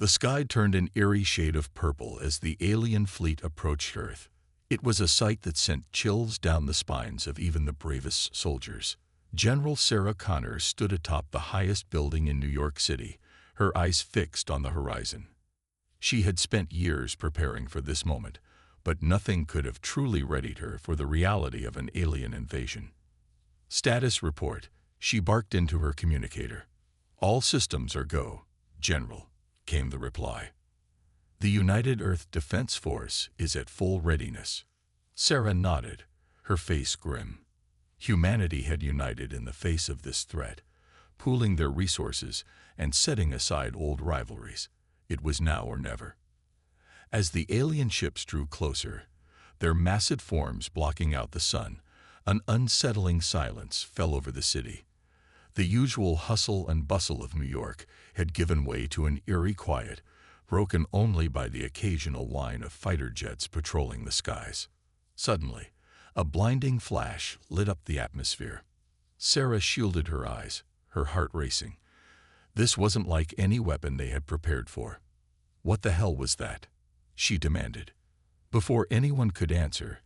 The sky turned an eerie shade of purple as the alien fleet approached Earth. It was a sight that sent chills down the spines of even the bravest soldiers. General Sarah Connor stood atop the highest building in New York City, her eyes fixed on the horizon. She had spent years preparing for this moment, but nothing could have truly readied her for the reality of an alien invasion. "Status report," she barked into her communicator. "All systems are go, General," came the reply. "The United Earth Defense Force is at full readiness." Sarah nodded, her face grim. Humanity had united in the face of this threat, pooling their resources and setting aside old rivalries. It was now or never. As the alien ships drew closer, their massive forms blocking out the sun, an unsettling silence fell over the city. The usual hustle and bustle of New York had given way to an eerie quiet, broken only by the occasional whine of fighter jets patrolling the skies. Suddenly, a blinding flash lit up the atmosphere. Sarah shielded her eyes, her heart racing. This wasn't like any weapon they had prepared for. "What the hell was that?" she demanded. Before anyone could answer,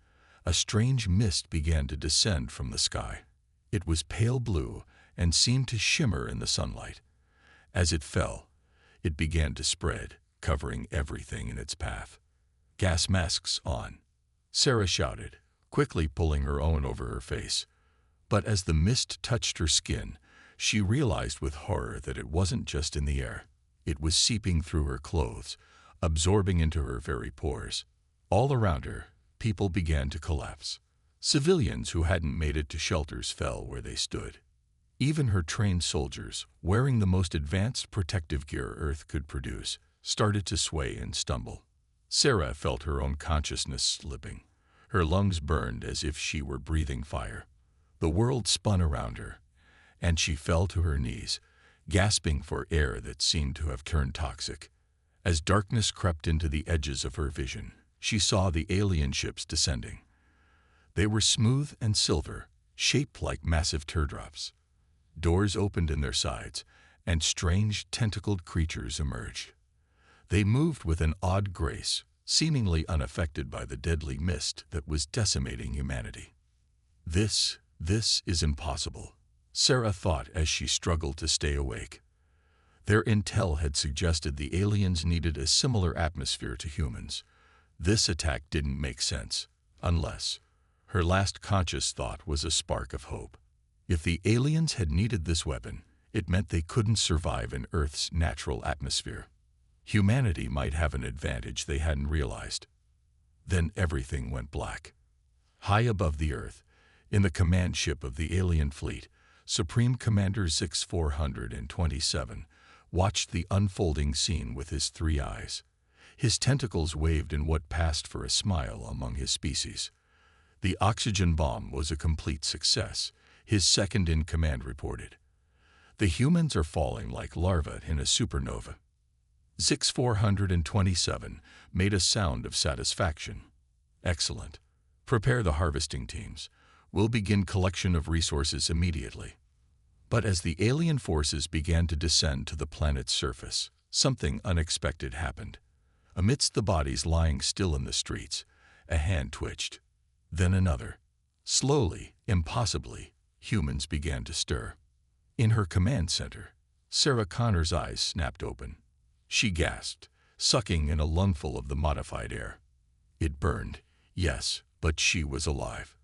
a strange mist began to descend from the sky. It was pale blue and seemed to shimmer in the sunlight. As it fell, it began to spread, covering everything in its path. "Gas masks on," Sarah shouted, quickly pulling her own over her face. But as the mist touched her skin, she realized with horror that it wasn't just in the air. It was seeping through her clothes, absorbing into her very pores. All around her, people began to collapse. Civilians who hadn't made it to shelters fell where they stood. Even her trained soldiers, wearing the most advanced protective gear Earth could produce, started to sway and stumble. Sarah felt her own consciousness slipping. Her lungs burned as if she were breathing fire. The world spun around her, and she fell to her knees, gasping for air that seemed to have turned toxic. As darkness crept into the edges of her vision, she saw the alien ships descending. They were smooth and silver, shaped like massive teardrops. Doors opened in their sides, and strange, tentacled creatures emerged. They moved with an odd grace, seemingly unaffected by the deadly mist that was decimating humanity. This is impossible," Sarah thought as she struggled to stay awake. Their intel had suggested the aliens needed a similar atmosphere to humans. This attack didn't make sense, unless her last conscious thought was a spark of hope. If the aliens had needed this weapon, it meant they couldn't survive in Earth's natural atmosphere. Humanity might have an advantage they hadn't realized. Then everything went black. High above the Earth, in the command ship of the alien fleet, Supreme Commander 6427 watched the unfolding scene with his 3 eyes. His tentacles waved in what passed for a smile among his species. The oxygen bomb was a complete success, his second-in-command reported. "The humans are falling like larvae in a supernova." 6427 made a sound of satisfaction. "Excellent. Prepare the harvesting teams. We'll begin collection of resources immediately." But as the alien forces began to descend to the planet's surface, something unexpected happened. Amidst the bodies lying still in the streets, a hand twitched. Then another. Slowly, impossibly, humans began to stir. In her command center, Sarah Connor's eyes snapped open. She gasped, sucking in a lungful of the modified air. It burned, yes, but she was alive.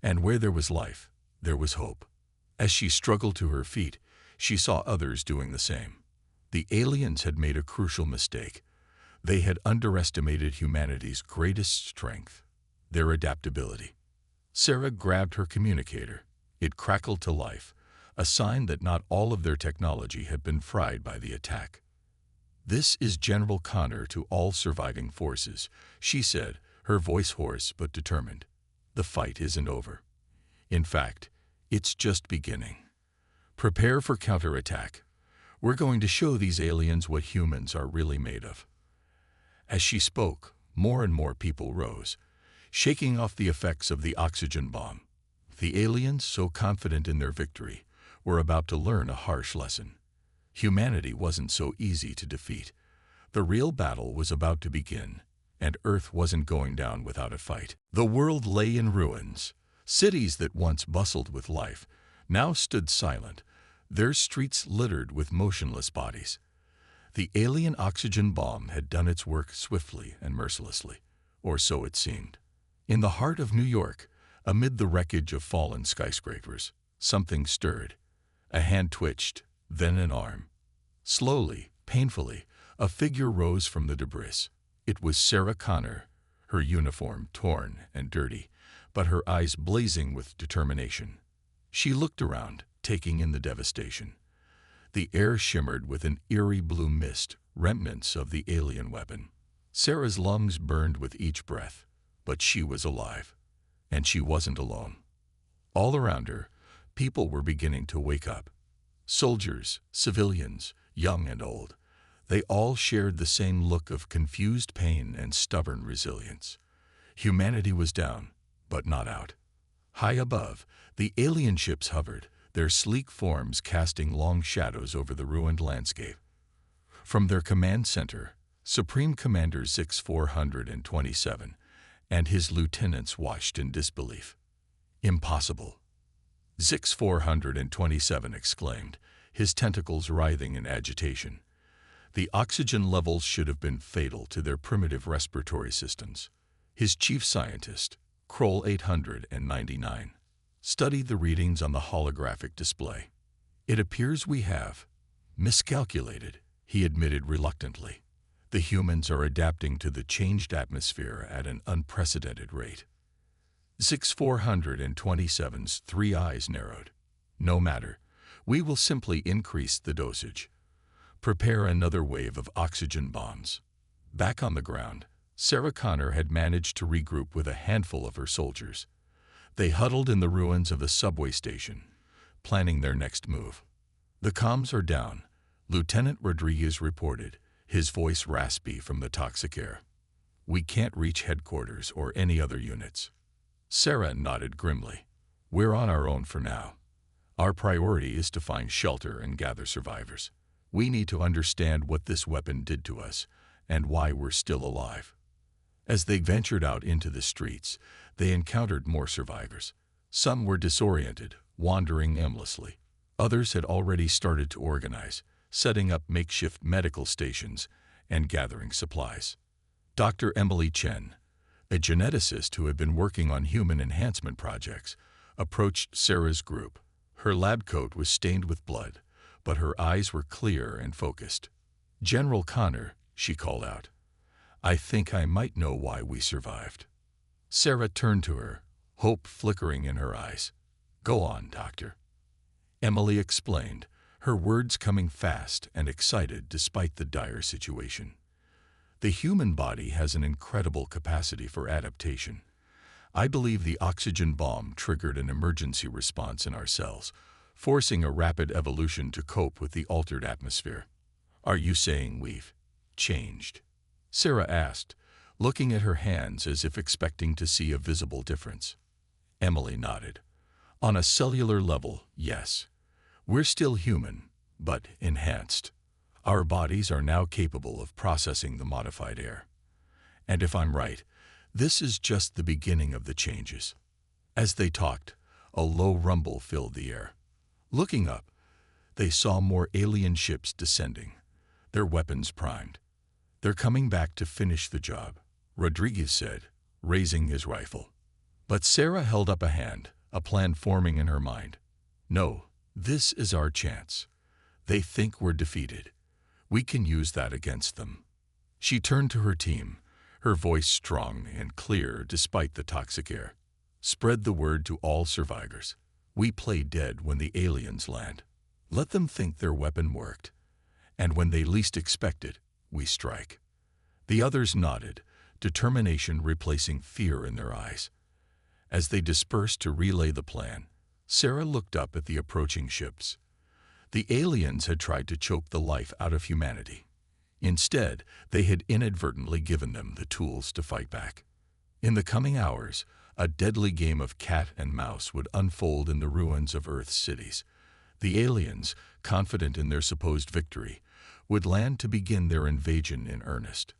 And where there was life, there was hope. As she struggled to her feet, she saw others doing the same. The aliens had made a crucial mistake. They had underestimated humanity's greatest strength, their adaptability. Sarah grabbed her communicator. It crackled to life, a sign that not all of their technology had been fried by the attack. "This is General Connor to all surviving forces," she said, her voice hoarse but determined. "The fight isn't over. In fact, it's just beginning. Prepare for counterattack. We're going to show these aliens what humans are really made of." As she spoke, more and more people rose, shaking off the effects of the oxygen bomb. The aliens, so confident in their victory, were about to learn a harsh lesson. Humanity wasn't so easy to defeat. The real battle was about to begin, and Earth wasn't going down without a fight. The world lay in ruins. Cities that once bustled with life now stood silent, their streets littered with motionless bodies. The alien oxygen bomb had done its work swiftly and mercilessly, or so it seemed. In the heart of New York, amid the wreckage of fallen skyscrapers, something stirred. A hand twitched, then an arm. Slowly, painfully, a figure rose from the debris. It was Sarah Connor, her uniform torn and dirty, but her eyes blazing with determination. She looked around, taking in the devastation. The air shimmered with an eerie blue mist, remnants of the alien weapon. Sarah's lungs burned with each breath, but she was alive. And she wasn't alone. All around her, people were beginning to wake up. Soldiers, civilians, young and old. They all shared the same look of confused pain and stubborn resilience. Humanity was down, but not out. High above, the alien ships hovered, their sleek forms casting long shadows over the ruined landscape. From their command center, Supreme Commander Zix 427 and his lieutenants watched in disbelief. Impossible. Zix 427 exclaimed, his tentacles writhing in agitation. The oxygen levels should have been fatal to their primitive respiratory systems. His chief scientist, Kroll 899, studied the readings on the holographic display. It appears we have miscalculated, he admitted reluctantly. The humans are adapting to the changed atmosphere at an unprecedented rate. Zix 427's three eyes narrowed. No matter. We will simply increase the dosage. Prepare another wave of oxygen bombs. Back on the ground, Sarah Connor had managed to regroup with a handful of her soldiers. They huddled in the ruins of the subway station, planning their next move. The comms are down, Lieutenant Rodriguez reported, his voice raspy from the toxic air. We can't reach headquarters or any other units. Sarah nodded grimly. We're on our own for now. Our priority is to find shelter and gather survivors. We need to understand what this weapon did to us and why we're still alive. As they ventured out into the streets, they encountered more survivors. Some were disoriented, wandering aimlessly. Others had already started to organize, setting up makeshift medical stations and gathering supplies. Dr. Emily Chen, a geneticist who had been working on human enhancement projects, approached Sarah's group. Her lab coat was stained with blood, but her eyes were clear and focused. General Connor, she called out, I think I might know why we survived. Sarah turned to her, hope flickering in her eyes. Go on, Doctor. Emily explained, her words coming fast and excited despite the dire situation. The human body has an incredible capacity for adaptation. I believe the oxygen bomb triggered an emergency response in our cells, forcing a rapid evolution to cope with the altered atmosphere. Are you saying we've changed? Sarah asked, looking at her hands as if expecting to see a visible difference. Emily nodded. On a cellular level, yes. We're still human, but enhanced. Our bodies are now capable of processing the modified air. And if I'm right, this is just the beginning of the changes. As they talked, a low rumble filled the air. Looking up, they saw more alien ships descending, their weapons primed. They're coming back to finish the job, Rodriguez said, raising his rifle. But Sarah held up a hand, a plan forming in her mind. No, this is our chance. They think we're defeated. We can use that against them. She turned to her team, her voice strong and clear despite the toxic air. Spread the word to all survivors. We play dead when the aliens land. Let them think their weapon worked. And when they least expect it, we strike. The others nodded, determination replacing fear in their eyes. As they dispersed to relay the plan, Sarah looked up at the approaching ships. The aliens had tried to choke the life out of humanity. Instead, they had inadvertently given them the tools to fight back. In the coming hours, a deadly game of cat and mouse would unfold in the ruins of Earth's cities. The aliens, confident in their supposed victory, would land to begin their invasion in earnest.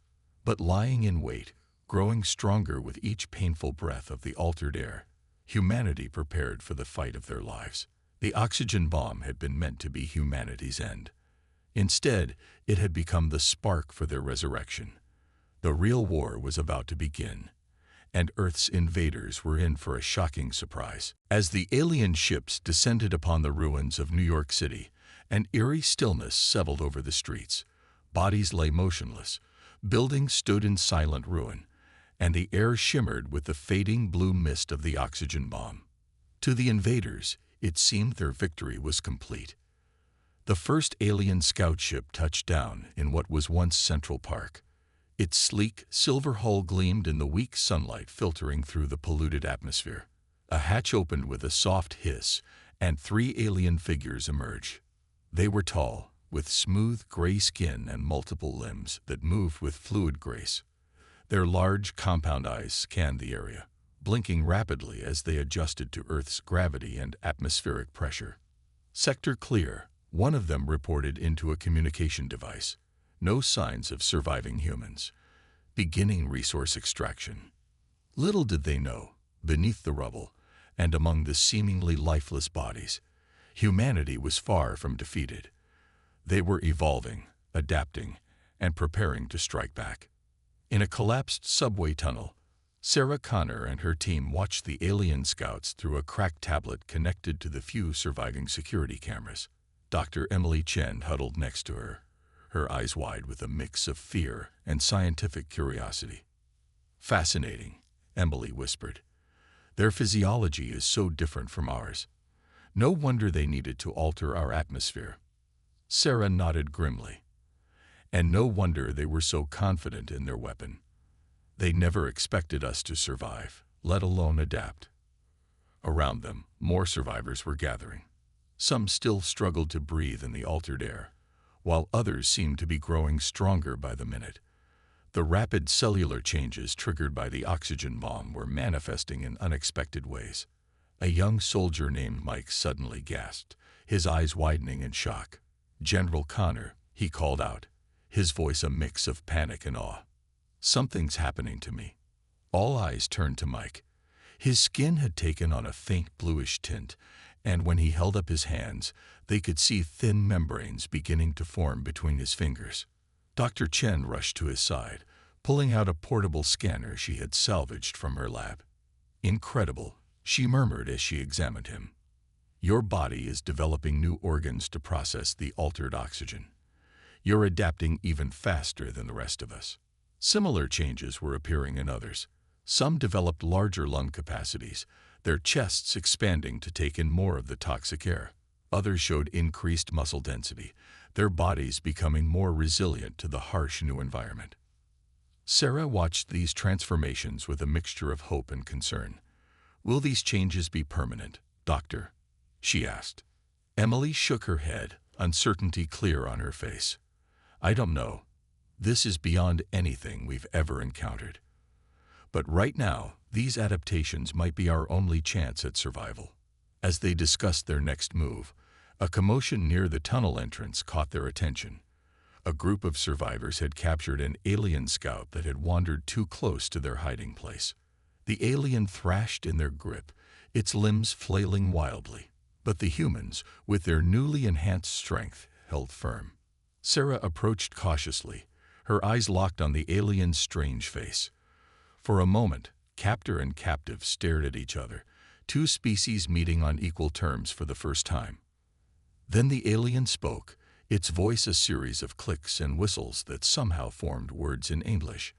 But lying in wait, growing stronger with each painful breath of the altered air, humanity prepared for the fight of their lives. The oxygen bomb had been meant to be humanity's end. Instead, it had become the spark for their resurrection. The real war was about to begin, and Earth's invaders were in for a shocking surprise. As the alien ships descended upon the ruins of New York City, an eerie stillness settled over the streets. Bodies lay motionless, buildings stood in silent ruin, and the air shimmered with the fading blue mist of the oxygen bomb. To the invaders, it seemed their victory was complete. The first alien scout ship touched down in what was once Central Park. Its sleek, silver hull gleamed in the weak sunlight filtering through the polluted atmosphere. A hatch opened with a soft hiss, and 3 alien figures emerged. They were tall, with smooth gray skin and multiple limbs that moved with fluid grace. Their large, compound eyes scanned the area, blinking rapidly as they adjusted to Earth's gravity and atmospheric pressure. Sector clear, one of them reported into a communication device. No signs of surviving humans. Beginning resource extraction. Little did they know, beneath the rubble, and among the seemingly lifeless bodies, humanity was far from defeated. They were evolving, adapting, and preparing to strike back. In a collapsed subway tunnel, Sarah Connor and her team watched the alien scouts through a cracked tablet connected to the few surviving security cameras. Dr. Emily Chen huddled next to her, her eyes wide with a mix of fear and scientific curiosity. "Fascinating," Emily whispered. "Their physiology is so different from ours. No wonder they needed to alter our atmosphere." Sarah nodded grimly. "And no wonder they were so confident in their weapon. They never expected us to survive, let alone adapt." Around them, more survivors were gathering. Some still struggled to breathe in the altered air, while others seemed to be growing stronger by the minute. The rapid cellular changes triggered by the oxygen bomb were manifesting in unexpected ways. A young soldier named Mike suddenly gasped, his eyes widening in shock. "General Connor," he called out, his voice a mix of panic and awe. "Something's happening to me." All eyes turned to Mike. His skin had taken on a faint bluish tint, and when he held up his hands, they could see thin membranes beginning to form between his fingers. Dr. Chen rushed to his side, pulling out a portable scanner she had salvaged from her lab. "Incredible," she murmured as she examined him. "Your body is developing new organs to process the altered oxygen. You're adapting even faster than the rest of us." Similar changes were appearing in others. Some developed larger lung capacities, their chests expanding to take in more of the toxic air. Others showed increased muscle density, their bodies becoming more resilient to the harsh new environment. Sarah watched these transformations with a mixture of hope and concern. "Will these changes be permanent, Doctor?" she asked. Emily shook her head, uncertainty clear on her face. "I don't know. This is beyond anything we've ever encountered. But right now, these adaptations might be our only chance at survival." As they discussed their next move, a commotion near the tunnel entrance caught their attention. A group of survivors had captured an alien scout that had wandered too close to their hiding place. The alien thrashed in their grip, its limbs flailing wildly. But the humans, with their newly enhanced strength, held firm. Sarah approached cautiously, her eyes locked on the alien's strange face. For a moment, captor and captive stared at each other, two species meeting on equal terms for the first time. Then the alien spoke, its voice a series of clicks and whistles that somehow formed words in English.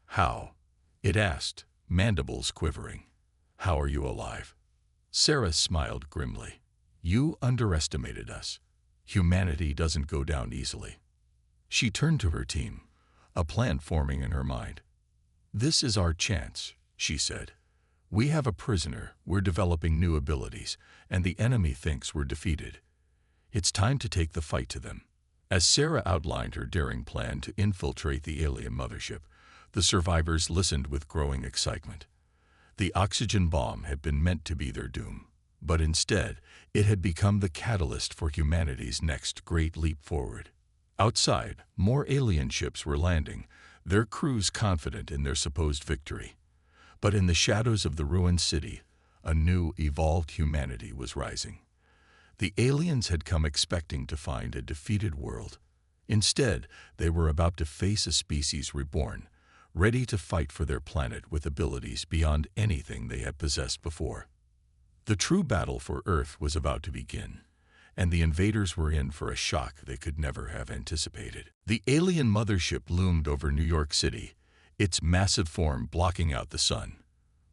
"How?" it asked, mandibles quivering. "How are you alive?" Sarah smiled grimly. "You underestimated us. Humanity doesn't go down easily." She turned to her team, a plan forming in her mind. "This is our chance," she said. "We have a prisoner, we're developing new abilities, and the enemy thinks we're defeated. It's time to take the fight to them." As Sarah outlined her daring plan to infiltrate the alien mothership, the survivors listened with growing excitement. The oxygen bomb had been meant to be their doom, but instead, it had become the catalyst for humanity's next great leap forward. Outside, more alien ships were landing, their crews confident in their supposed victory. But in the shadows of the ruined city, a new, evolved humanity was rising. The aliens had come expecting to find a defeated world. Instead, they were about to face a species reborn, ready to fight for their planet with abilities beyond anything they had possessed before. The true battle for Earth was about to begin, and the invaders were in for a shock they could never have anticipated. The alien mothership loomed over New York City, its massive form blocking out the sun.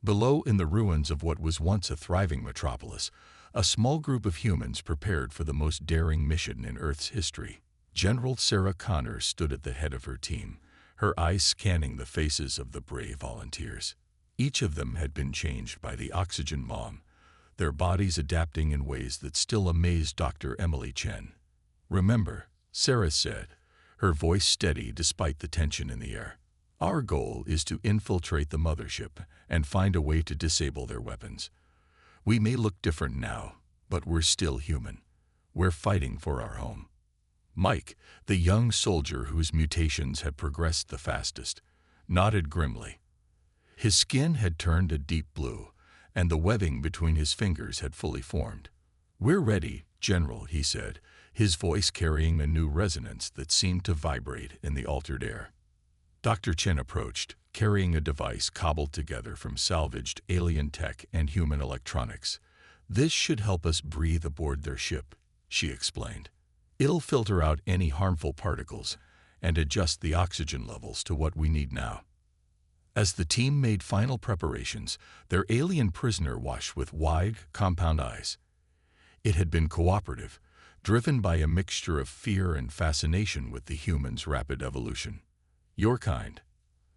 Below, in the ruins of what was once a thriving metropolis, a small group of humans prepared for the most daring mission in Earth's history. General Sarah Connor stood at the head of her team, her eyes scanning the faces of the brave volunteers. Each of them had been changed by the oxygen bomb, their bodies adapting in ways that still amazed Dr. Emily Chen. "Remember," Sarah said, her voice steady despite the tension in the air. "Our goal is to infiltrate the mothership and find a way to disable their weapons. We may look different now, but we're still human. We're fighting for our home." Mike, the young soldier whose mutations had progressed the fastest, nodded grimly. His skin had turned a deep blue, and the webbing between his fingers had fully formed. "We're ready, General," he said, his voice carrying a new resonance that seemed to vibrate in the altered air. Dr. Chen approached, carrying a device cobbled together from salvaged alien tech and human electronics. "This should help us breathe aboard their ship," she explained. "It'll filter out any harmful particles and adjust the oxygen levels to what we need now." As the team made final preparations, their alien prisoner watched with wide, compound eyes. It had been cooperative, driven by a mixture of fear and fascination with the human's rapid evolution. "Your kind.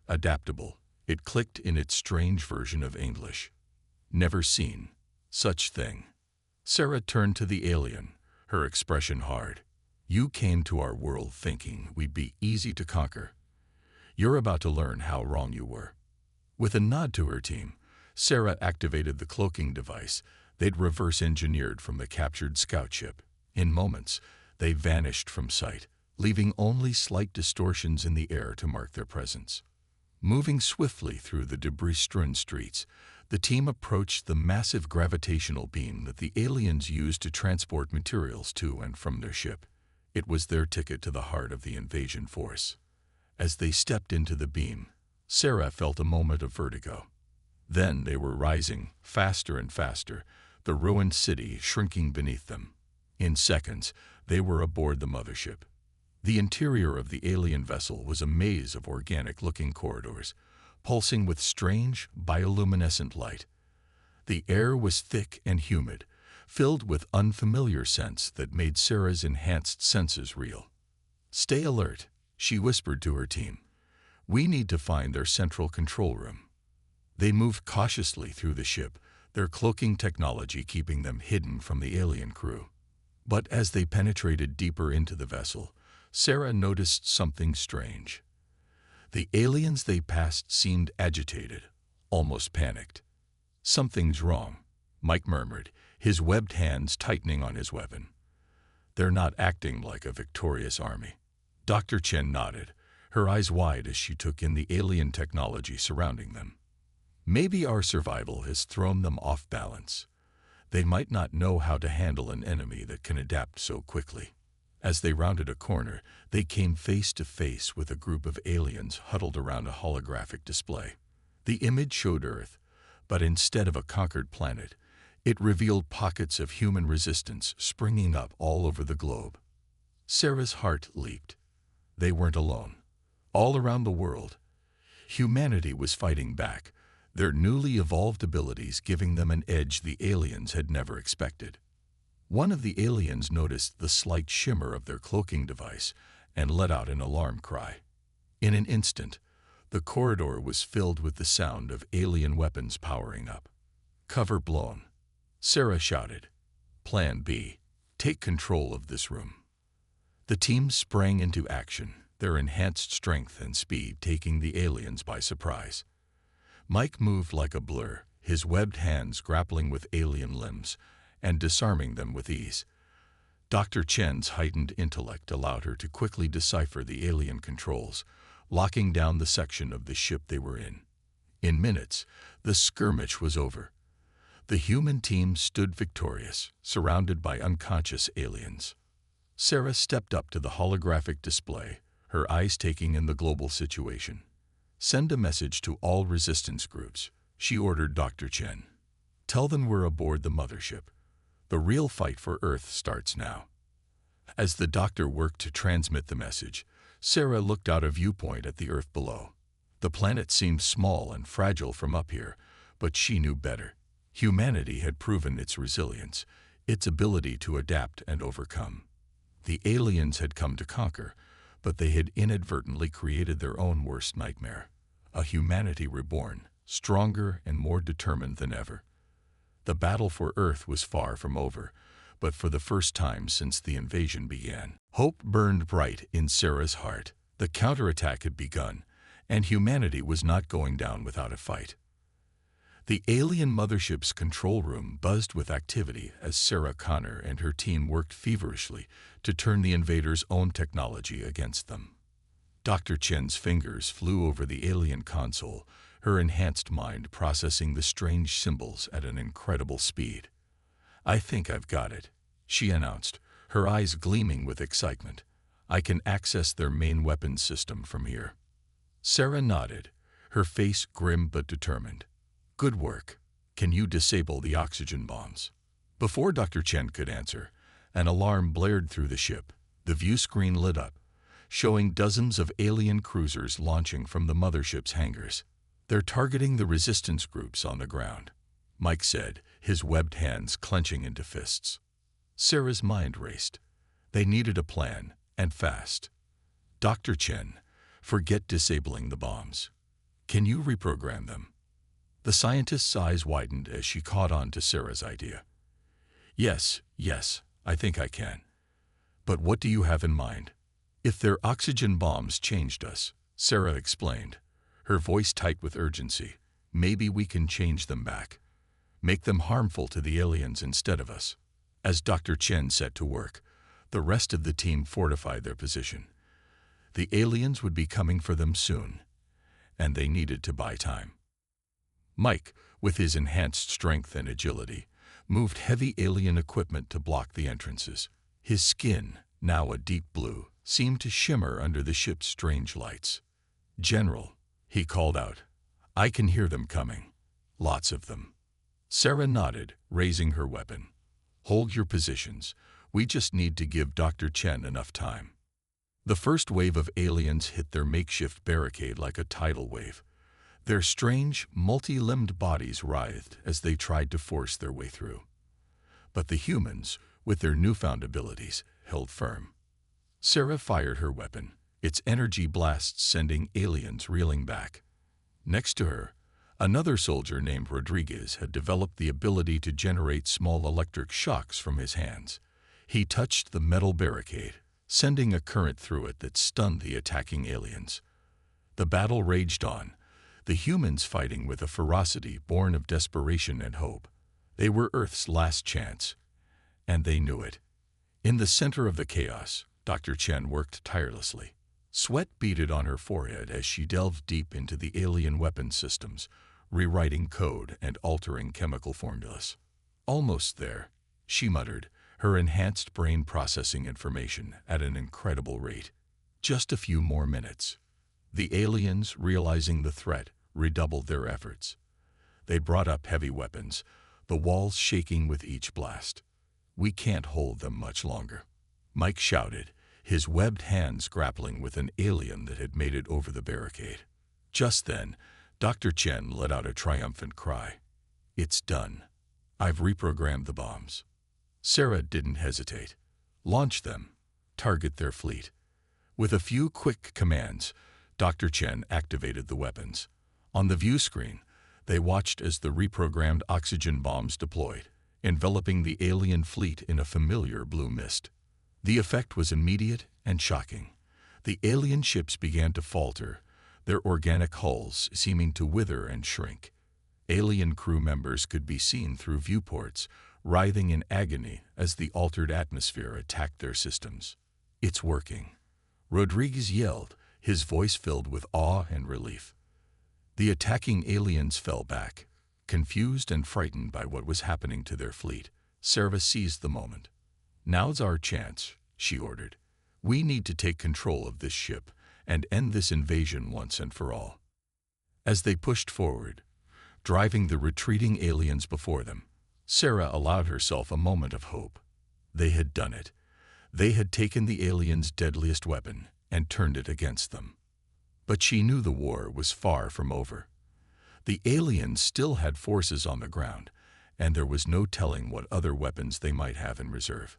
Adaptable," it clicked in its strange version of English. "Never seen such thing." Sarah turned to the alien, her expression hard. "You came to our world thinking we'd be easy to conquer. You're about to learn how wrong you were." With a nod to her team, Sarah activated the cloaking device they'd reverse-engineered from the captured scout ship. In moments, they vanished from sight, leaving only slight distortions in the air to mark their presence. Moving swiftly through the debris-strewn streets, the team approached the massive gravitational beam that the aliens used to transport materials to and from their ship. It was their ticket to the heart of the invasion force. As they stepped into the beam, Sarah felt a moment of vertigo. Then they were rising, faster and faster, the ruined city shrinking beneath them. In seconds, they were aboard the mothership. The interior of the alien vessel was a maze of organic-looking corridors, pulsing with strange, bioluminescent light. The air was thick and humid, filled with unfamiliar scents that made Sarah's enhanced senses real. "Stay alert," she whispered to her team. "We need to find their central control room." They moved cautiously through the ship, their cloaking technology keeping them hidden from the alien crew. But as they penetrated deeper into the vessel, Sarah noticed something strange. The aliens they passed seemed agitated, almost panicked. "Something's wrong," Mike murmured, his webbed hands tightening on his weapon. "They're not acting like a victorious army." Dr. Chen nodded, her eyes wide as she took in the alien technology surrounding them. "Maybe our survival has thrown them off balance. They might not know how to handle an enemy that can adapt so quickly." As they rounded a corner, they came face to face with a group of aliens huddled around a holographic display. The image showed Earth, but instead of a conquered planet, it revealed pockets of human resistance springing up all over the globe. Sarah's heart leaped. They weren't alone. All around the world, humanity was fighting back, their newly evolved abilities giving them an edge the aliens had never expected. One of the aliens noticed the slight shimmer of their cloaking device and let out an alarm cry. In an instant, the corridor was filled with the sound of alien weapons powering up. "Cover blown," Sarah shouted. "Plan B. Take control of this room." The team sprang into action, their enhanced strength and speed taking the aliens by surprise. Mike moved like a blur, his webbed hands grappling with alien limbs and disarming them with ease. Dr. Chen's heightened intellect allowed her to quickly decipher the alien controls, locking down the section of the ship they were in. In minutes, the skirmish was over. The human team stood victorious, surrounded by unconscious aliens. Sarah stepped up to the holographic display, her eyes taking in the global situation. "Send a message to all resistance groups," she ordered Dr. Chen. "Tell them we're aboard the mothership. The real fight for Earth starts now." As the doctor worked to transmit the message, Sarah looked out a viewpoint at the Earth below. The planet seemed small and fragile from up here, but she knew better. Humanity had proven its resilience, its ability to adapt and overcome. The aliens had come to conquer, but they had inadvertently created their own worst nightmare. A humanity reborn, stronger and more determined than ever. The battle for Earth was far from over, but for the first time since the invasion began, hope burned bright in Sarah's heart. The counterattack had begun, and humanity was not going down without a fight. The alien mothership's control room buzzed with activity as Sarah Connor and her team worked feverishly to turn the invaders' own technology against them. Dr. Chen's fingers flew over the alien console, her enhanced mind processing the strange symbols at an incredible speed. "I think I've got it," she announced, her eyes gleaming with excitement. "I can access their main weapons system from here." Sarah nodded, her face grim but determined. "Good work. Can you disable the oxygen bombs?" Before Dr. Chen could answer, an alarm blared through the ship. The view screen lit up, showing dozens of alien cruisers launching from the mothership's hangars. "They're targeting the resistance groups on the ground," Mike said, his webbed hands clenching into fists. Sarah's mind raced. They needed a plan, and fast. "Dr. Chen, forget disabling the bombs. Can you reprogram them?" The scientist's eyes widened as she caught on to Sarah's idea. Yes, I think I can. But what do you have in mind?" "If their oxygen bombs changed us," Sarah explained, her voice tight with urgency, "maybe we can change them back. Make them harmful to the aliens instead of us." As Dr. Chen set to work, the rest of the team fortified their position. The aliens would be coming for them soon, and they needed to buy time. Mike, with his enhanced strength and agility, moved heavy alien equipment to block the entrances. His skin, now a deep blue, seemed to shimmer under the ship's strange lights. "General," he called out, "I can hear them coming. Lots of them." Sarah nodded, raising her weapon. "Hold your positions. We just need to give Dr. Chen enough time." The first wave of aliens hit their makeshift barricade like a tidal wave. Their strange, multi-limbed bodies writhed as they tried to force their way through. But the humans, with their newfound abilities, held firm. Sarah fired her weapon, its energy blasts sending aliens reeling back. Next to her, another soldier named Rodriguez had developed the ability to generate small electric shocks from his hands. He touched the metal barricade, sending a current through it that stunned the attacking aliens. The battle raged on, the humans fighting with a ferocity born of desperation and hope. They were Earth's last chance, and they knew it. In the center of the chaos, Dr. Chen worked tirelessly. Sweat beaded on her forehead as she delved deep into the alien weapon systems, rewriting code and altering chemical formulas. "Almost there," she muttered, her enhanced brain processing information at an incredible rate. "Just a few more minutes." The aliens, realizing the threat, redoubled their efforts. They brought up heavy weapons, the walls shaking with each blast. "We can't hold them much longer," Mike shouted, his webbed hands grappling with an alien that had made it over the barricade. Just then, Dr. Chen let out a triumphant cry. "It's done. I've reprogrammed the bombs." Sarah didn't hesitate. "Launch them. Target their fleet." With a few quick commands, Dr. Chen activated the weapons. On the view screen, they watched as the reprogrammed oxygen bombs deployed, enveloping the alien fleet in a familiar blue mist. The effect was immediate and shocking. The alien ships began to falter, their organic hulls seeming to wither and shrink. Alien crew members could be seen through viewports, writhing in agony as the altered atmosphere attacked their systems. "It's working," Rodriguez yelled, his voice filled with awe and relief. The attacking aliens fell back, confused and frightened by what was happening to their fleet. Sarah seized the moment. "Now's our chance," she ordered. "We need to take control of this ship and end this invasion once and for all." As they pushed forward, driving the retreating aliens before them, Sarah allowed herself a moment of hope. They had done it. They had taken the aliens' deadliest weapon and turned it against them. But she knew the war was far from over. The aliens still had forces on the ground, and there was no telling what other weapons they might have in reserve.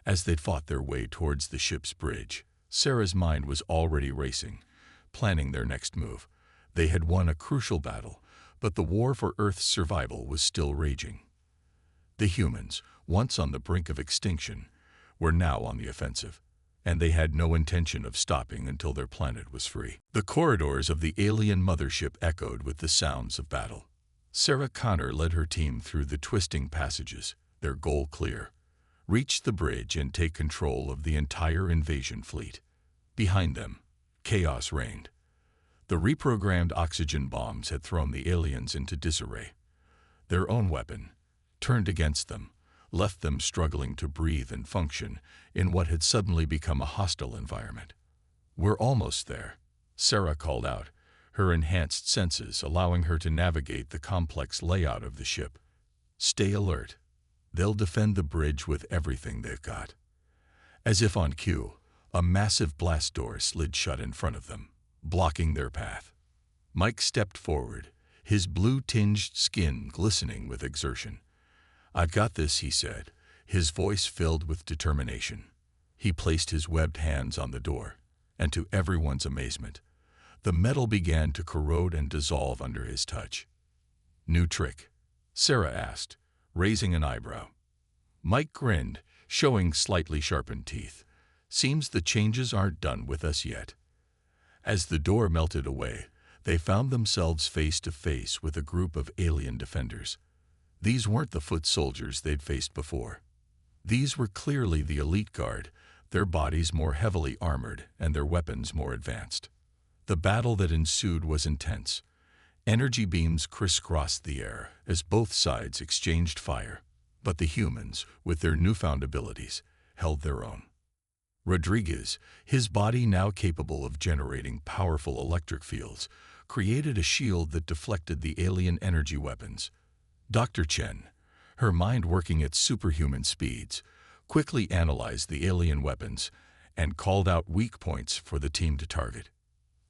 As they fought their way towards the ship's bridge, Sarah's mind was already racing, planning their next move. They had won a crucial battle, but the war for Earth's survival was still raging. The humans, once on the brink of extinction, were now on the offensive, and they had no intention of stopping until their planet was free. The corridors of the alien mothership echoed with the sounds of battle. Sarah Connor led her team through the twisting passages, their goal clear: reach the bridge and take control of the entire invasion fleet. Behind them, chaos reigned. The reprogrammed oxygen bombs had thrown the aliens into disarray. Their own weapon, turned against them, left them struggling to breathe and function in what had suddenly become a hostile environment. "We're almost there," Sarah called out, her enhanced senses allowing her to navigate the complex layout of the ship. "Stay alert. They'll defend the bridge with everything they've got." As if on cue, a massive blast door slid shut in front of them, blocking their path. Mike stepped forward, his blue-tinged skin glistening with exertion. "I've got this," he said, his voice filled with determination. He placed his webbed hands on the door, and to everyone's amazement, the metal began to corrode and dissolve under his touch. "New trick?" Sarah asked, raising an eyebrow. Mike grinned, showing slightly sharpened teeth. "Seems the changes aren't done with us yet." As the door melted away, they found themselves face to face with a group of alien defenders. These weren't the foot soldiers they'd faced before. These were clearly the elite guard, their bodies more heavily armored and their weapons more advanced. The battle that ensued was intense. Energy beams crisscrossed the air as both sides exchanged fire, but the humans, with their newfound abilities, held their own. Rodriguez, his body now capable of generating powerful electric fields, created a shield that deflected the alien energy weapons. Dr. Chen, her mind working at superhuman speeds, quickly analyzed the alien weapons and called out weak points for the team to target.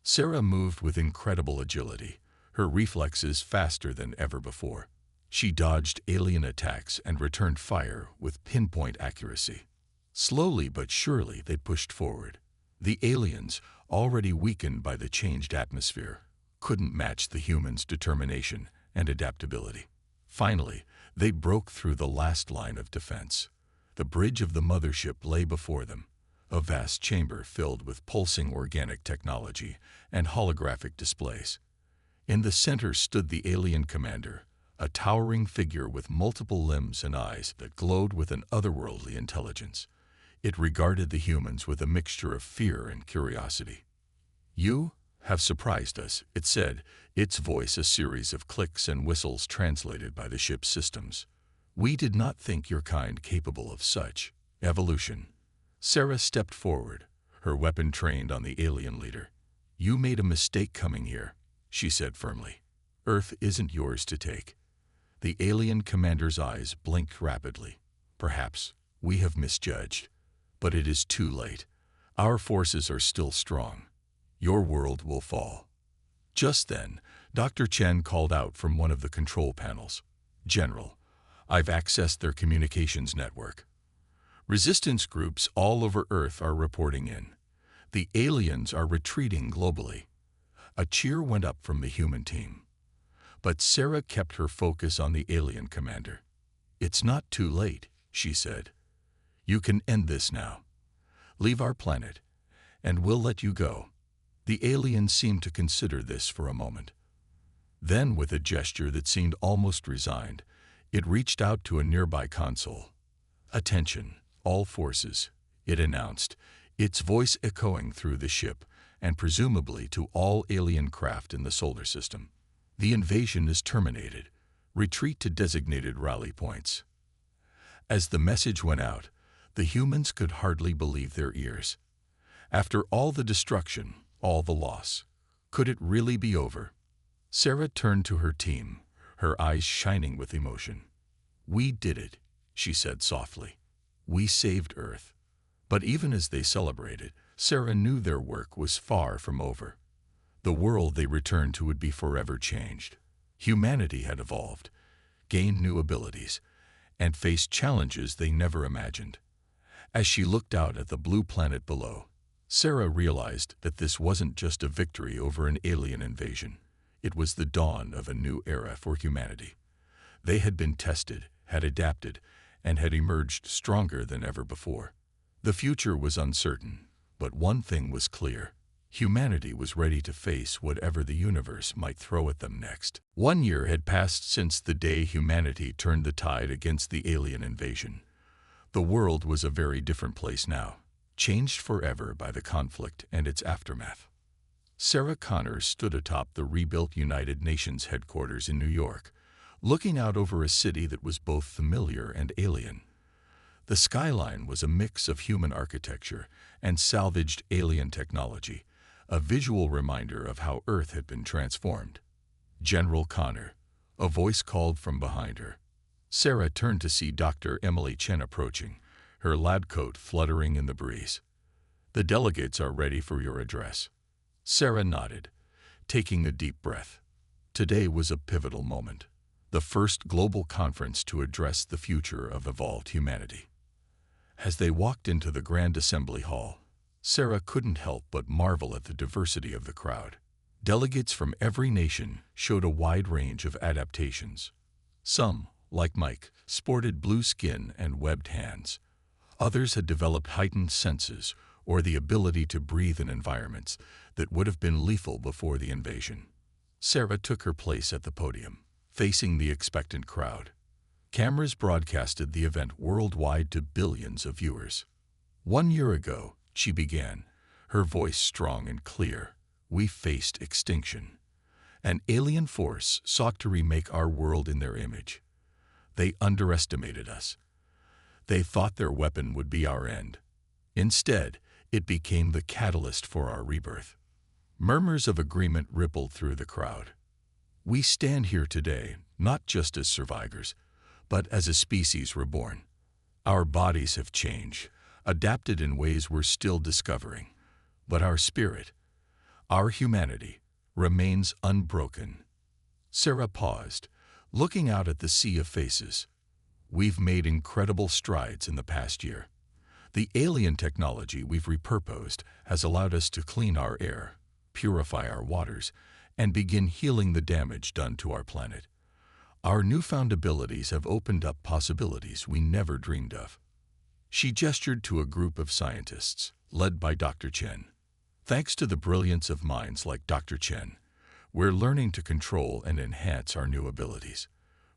Sarah moved with incredible agility, her reflexes faster than ever before. She dodged alien attacks and returned fire with pinpoint accuracy. Slowly but surely they pushed forward. The aliens, already weakened by the changed atmosphere, couldn't match the humans' determination and adaptability. Finally, they broke through the last line of defense. The bridge of the mothership lay before them, a vast chamber filled with pulsing organic technology and holographic displays. In the center stood the alien commander, a towering figure with multiple limbs and eyes that glowed with an otherworldly intelligence. It regarded the humans with a mixture of fear and curiosity. "You have surprised us," it said, its voice a series of clicks and whistles translated by the ship's systems. "We did not think your kind capable of such evolution." Sarah stepped forward, her weapon trained on the alien leader. "You made a mistake coming here," she said firmly. "Earth isn't yours to take." The alien commander's eyes blinked rapidly. "Perhaps we have misjudged, but it is too late. Our forces are still strong. Your world will fall." Just then, Dr. Chen called out from one of the control panels. "General, I've accessed their communications network. Resistance groups all over Earth are reporting in. The aliens are retreating globally." A cheer went up from the human team. But Sarah kept her focus on the alien commander. "It's not too late," she said. "You can end this now. Leave our planet, and we'll let you go." The alien seemed to consider this for a moment. Then, with a gesture that seemed almost resigned, It reached out to a nearby console. "Attention, all forces," it announced, its voice echoing through the ship and presumably to all alien craft in the solar system. "The invasion is terminated. Retreat to designated rally points." As the message went out, the humans could hardly believe their ears. After all the destruction, all the loss, could it really be over? Sarah turned to her team, her eyes shining with emotion. "We did it," she said softly. "We saved Earth." But even as they celebrated, Sarah knew their work was far from over. The world they returned to would be forever changed. Humanity had evolved, gained new abilities, and faced challenges they never imagined. As she looked out at the blue planet below, Sarah realized that this wasn't just a victory over an alien invasion. It was the dawn of a new era for humanity. They had been tested, had adapted, and had emerged stronger than ever before. The future was uncertain, but one thing was clear. Humanity was ready to face whatever the universe might throw at them next. 1 year had passed since the day humanity turned the tide against the alien invasion. The world was a very different place now, changed forever by the conflict and its aftermath. Sarah Connor stood atop the rebuilt United Nations headquarters in New York, looking out over a city that was both familiar and alien. The skyline was a mix of human architecture and salvaged alien technology, a visual reminder of how Earth had been transformed. "General Connor," a voice called from behind her. Sarah turned to see Dr. Emily Chen approaching, her lab coat fluttering in the breeze. "The delegates are ready for your address." Sarah nodded, taking a deep breath. Today was a pivotal moment, the first global conference to address the future of evolved humanity. As they walked into the Grand Assembly Hall, Sarah couldn't help but marvel at the diversity of the crowd. Delegates from every nation showed a wide range of adaptations. Some, like Mike, sported blue skin and webbed hands. Others had developed heightened senses or the ability to breathe in environments that would have been lethal before the invasion. Sarah took her place at the podium, facing the expectant crowd. Cameras broadcasted the event worldwide to billions of viewers. 1 year ago, she began, her voice strong and clear, "We faced extinction. An alien force sought to remake our world in their image. They underestimated us. They thought their weapon would be our end. Instead, it became the catalyst for our rebirth." Murmurs of agreement rippled through the crowd. "We stand here today, not just as survivors, but as a species reborn. Our bodies have changed, adapted in ways we're still discovering. But our spirit, our humanity, remains unbroken." Sarah paused, looking out at the sea of faces. "We've made incredible strides in the past year. The alien technology we've repurposed has allowed us to clean our air, purify our waters, and begin healing the damage done to our planet. Our newfound abilities have opened up possibilities we never dreamed of." She gestured to a group of scientists, led by Dr. Chen. "Thanks to the brilliance of minds like Dr. Chen, we're learning to control and enhance our new abilities.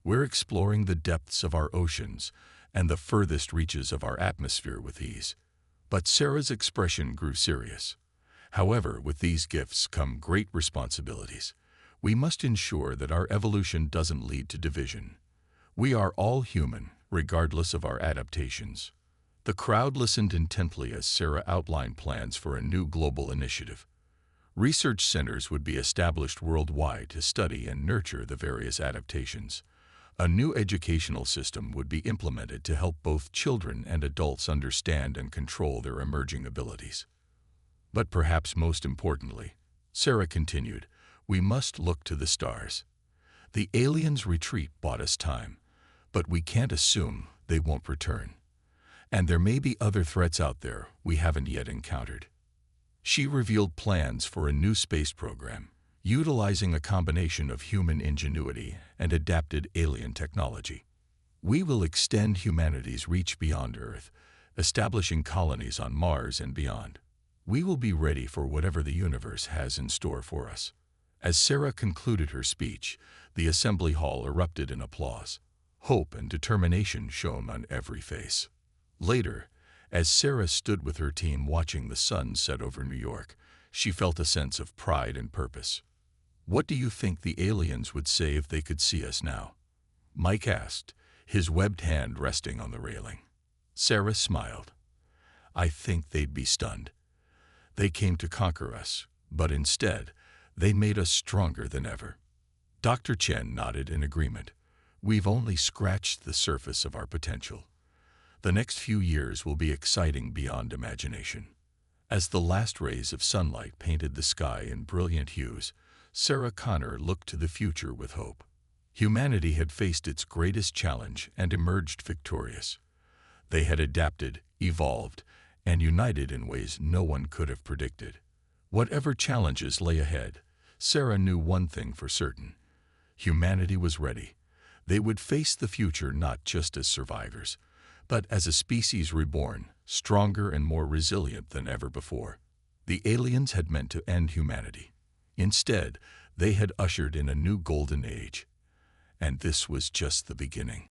We're exploring the depths of our oceans and the furthest reaches of our atmosphere with ease." But Sarah's expression grew serious. "However, with these gifts come great responsibilities. We must ensure that our evolution doesn't lead to division. We are all human, regardless of our adaptations." The crowd listened intently as Sarah outlined plans for a new global initiative. Research centers would be established worldwide to study and nurture the various adaptations. A new educational system would be implemented to help both children and adults understand and control their emerging abilities. But perhaps most importantly, Sarah continued, "We must look to the stars. The aliens' retreat bought us time, but we can't assume they won't return. And there may be other threats out there we haven't yet encountered." She revealed plans for a new space program, utilizing a combination of human ingenuity and adapted alien technology. "We will extend humanity's reach beyond Earth, establishing colonies on Mars and beyond. We will be ready for whatever the universe has in store for us." As Sarah concluded her speech, the assembly hall erupted in applause. Hope and determination shone on every face. Later, as Sarah stood with her team watching the sun set over New York, she felt a sense of pride and purpose. "What do you think the aliens would say if they could see us now?" Mike asked, his webbed hand resting on the railing. Sarah smiled. "I think they'd be stunned. They came to conquer us, but instead, they made us stronger than ever." Dr. Chen nodded in agreement. "We've only scratched the surface of our potential. The next few years will be exciting beyond imagination." As the last rays of sunlight painted the sky in brilliant hues, Sarah Connor looked to the future with hope. Humanity had faced its greatest challenge and emerged victorious. They had adapted, evolved, and united in ways no one could have predicted. Whatever challenges lay ahead, Sarah knew one thing for certain. Humanity was ready. They would face the future not just as survivors, but as a species reborn, stronger and more resilient than ever before. The aliens had meant to end humanity. Instead, they had ushered in a new golden age. And this was just the beginning.